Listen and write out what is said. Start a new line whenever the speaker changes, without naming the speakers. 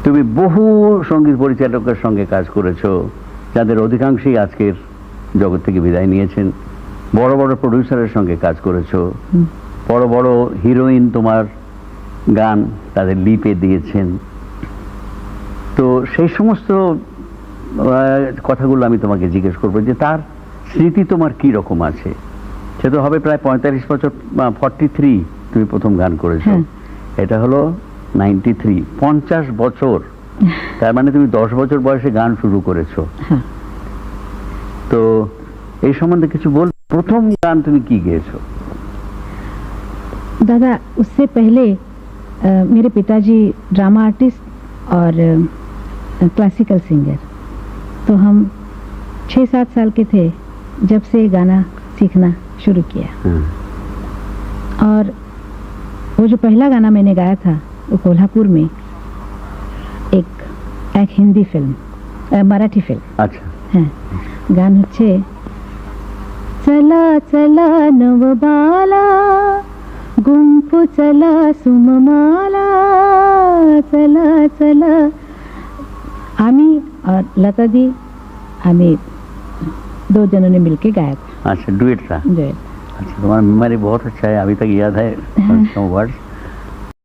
তুমি বহু সঙ্গীত পরিচালকের সঙ্গে কাজ করেছো, যাদের অধিকাংশই আজকের জগৎ থেকে বিদায় নিয়েছেন। বড় বড় প্রডিউসারের সঙ্গে কাজ করেছো, বড় বড় হিরোইন তোমার গান তাদের লিপে দিয়েছেন। তো সেই সমস্ত কথাগুলো আমি তোমাকে জিজ্ঞেস করবো যে তার স্মৃতি তোমার কি রকম আছে। সে তো হবে প্রায় 45 বছর, 43 তুমি প্রথম গান করেছো, এটা হলো 93, 50 বছর। তার মানে তুমি 10 বছর বয়সে গান শুরু করেছো। তো এই সম্বন্ধে কিছু বল, প্রথম গান তুমি কি গেয়েছো?
दादा उससे पहले मेरे पिताजी ड्रामा आर्टिस्ट और क्लासिकल सिंगर, तो हम 6-7 साल के थे जब से गाना सीखना शुरू किया। और वो जो पहला गाना मैंने गाया था वो कोल्हापुर में एक हिंदी फिल्म, मराठी फिल्म।
अच्छा
हाँ, गान হচ্ছে चला चला नवबाला गुंफू चला सुममाला चला चला। आमी और लता दी हमें 2 जनों ने मिलके गाया था।
अच्छा, डुएट था।
डुएट।
अच्छा, तुम्हारा मेमोरी बहुत अच्छा है, अभी तक याद है वर्ड्स।